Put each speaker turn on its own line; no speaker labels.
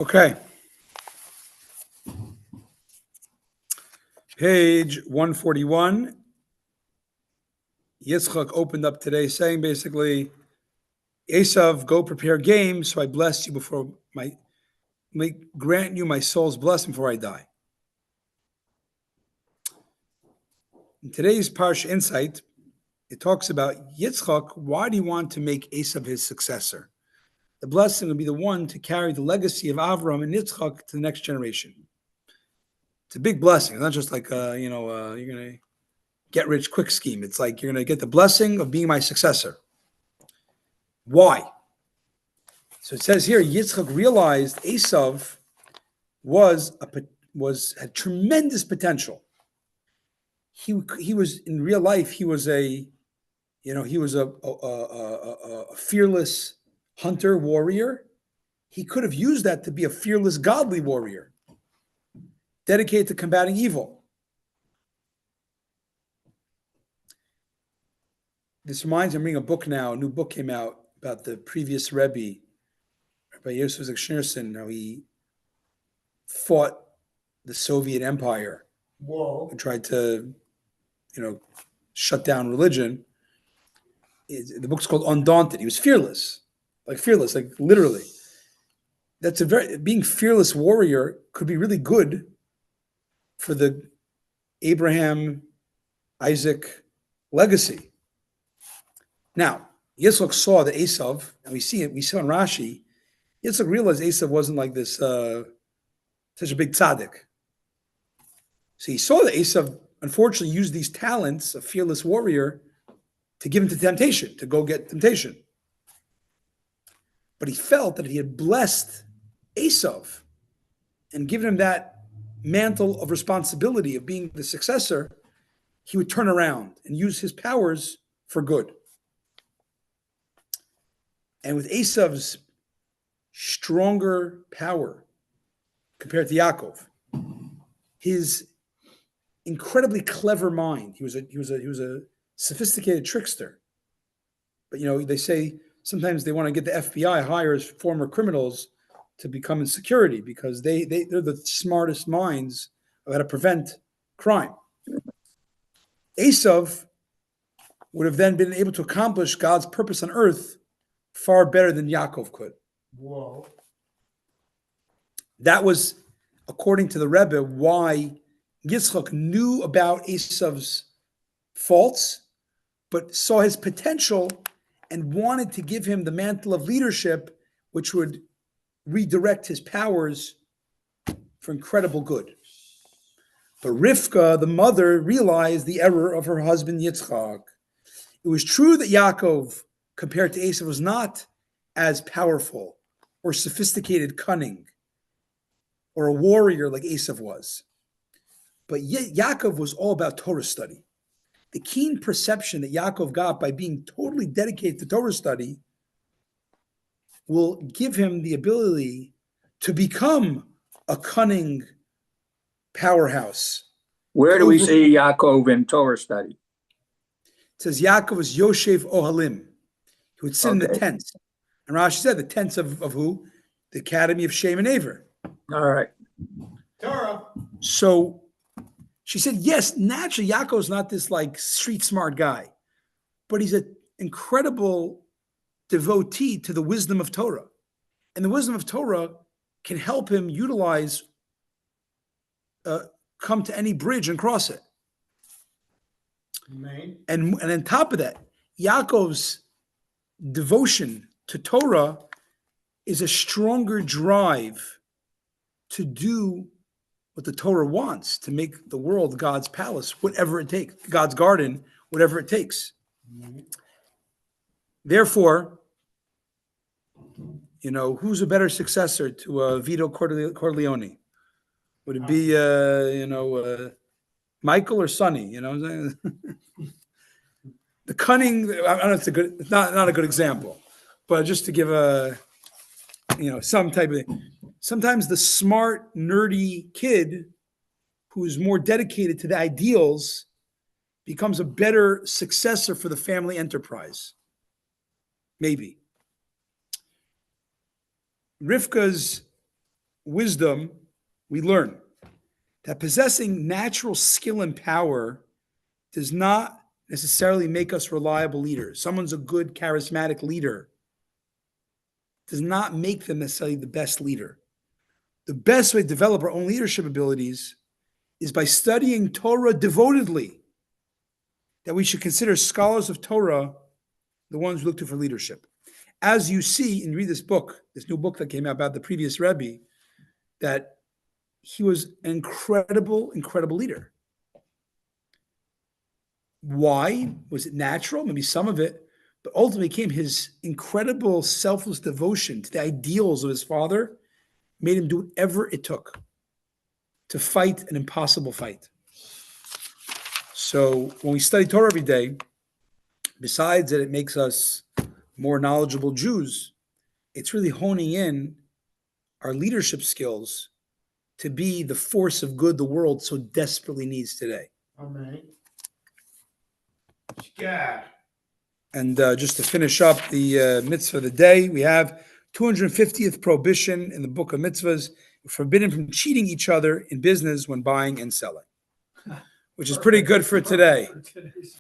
Okay. Page 141. Yitzchak opened up today saying basically, Esav, go prepare game, so I bless you before may grant you my soul's blessing before I die. In today's Parsha insight, it talks about Yitzchak. Why do you want to make Esav his successor? The blessing will be the one to carry the legacy of Avram and Yitzchak to the next generation. It's a big blessing. It's not just like, you're going to get rich quick scheme. It's like you're going to get the blessing of being my successor. Why? So it says here, Yitzchak realized Esav had tremendous potential. He was in real life. He was a fearless hunter warrior. He could have used that to be a fearless godly warrior, dedicated to combating evil. This reminds me, I'm reading a book now. A new book came out about the previous Rabbi, Rabbi Yosef Schneerson, how he fought the Soviet Empire.
Whoa.
And tried to, shut down religion. The book's called Undaunted. He was fearless, like literally. Being fearless warrior could be really good for the Abraham, Isaac legacy. Now, Yitzchak saw that Esav, and we saw in Rashi, Yitzchak realized Esav wasn't like this, such a big tzaddik. So he saw that Esav, unfortunately, used these talents of fearless warrior to give him to temptation, to go get temptation. But he felt that if he had blessed Esav and given him that mantle of responsibility of being the successor, he would turn around and use his powers for good. And with Esav's stronger power compared to Yaakov, his incredibly clever mind, he was a sophisticated trickster. But they say sometimes they want to get the FBI hires former criminals to become in security because they're the smartest minds of how to prevent crime. Esav would have then been able to accomplish God's purpose on earth far better than Yaakov could.
Whoa.
That was, according to the Rebbe, why Yitzchak knew about Esav's faults, but saw his potential and wanted to give him the mantle of leadership, which would redirect his powers for incredible good. But Rivka, the mother, realized the error of her husband Yitzchak. It was true that Yaakov, compared to Esav, was not as powerful or sophisticated, cunning, or a warrior like Esav was. But Yaakov was all about Torah study. The keen perception that Yaakov got by being totally dedicated to Torah study will give him the ability to become a cunning powerhouse.
Where do we see Yaakov in Torah study?
It says Yaakov was Yoshev Ohalim. He would sit in the tents. And Rashi said the tents of who? The Academy of Shem and Aver.
All right.
Torah.
So she said, yes, naturally, Yaakov's not this like street smart guy, but he's an incredible devotee to the wisdom of Torah. And the wisdom of Torah can help him utilize, come to any bridge and cross it.
Amen.
And on top of that, Yaakov's devotion to Torah is a stronger drive to do what the Torah wants, to make the world God's palace, whatever it takes, God's garden, whatever it takes. Mm-hmm. Therefore, who's a better successor to Vito Corleone? Would it be, Michael or Sonny? The cunning, I don't know, it's not a good example, but just to give some type of thing. Sometimes the smart, nerdy kid who's more dedicated to the ideals becomes a better successor for the family enterprise. Maybe. Rivka's wisdom, we learn that possessing natural skill and power does not necessarily make us reliable leaders. Someone's a good, charismatic leader does not make them necessarily the best leader. The best way to develop our own leadership abilities is by studying Torah devotedly, that we should consider scholars of Torah the ones we look to for leadership. As you see and read this book, this new book that came out about the previous Rabbi, that he was an incredible, incredible leader. Why? Was it natural? Maybe some of it, but ultimately came his incredible selfless devotion to the ideals of his father made him do whatever it took to fight an impossible fight. So when we study Torah every day, besides that it makes us more knowledgeable Jews, it's really honing in our leadership skills to be the force of good the world so desperately needs today.
Amen.
And just to finish up the mitzvah of the day, we have 250th prohibition in the book of mitzvahs, forbidden from cheating each other in business when buying and selling, which is pretty good for today.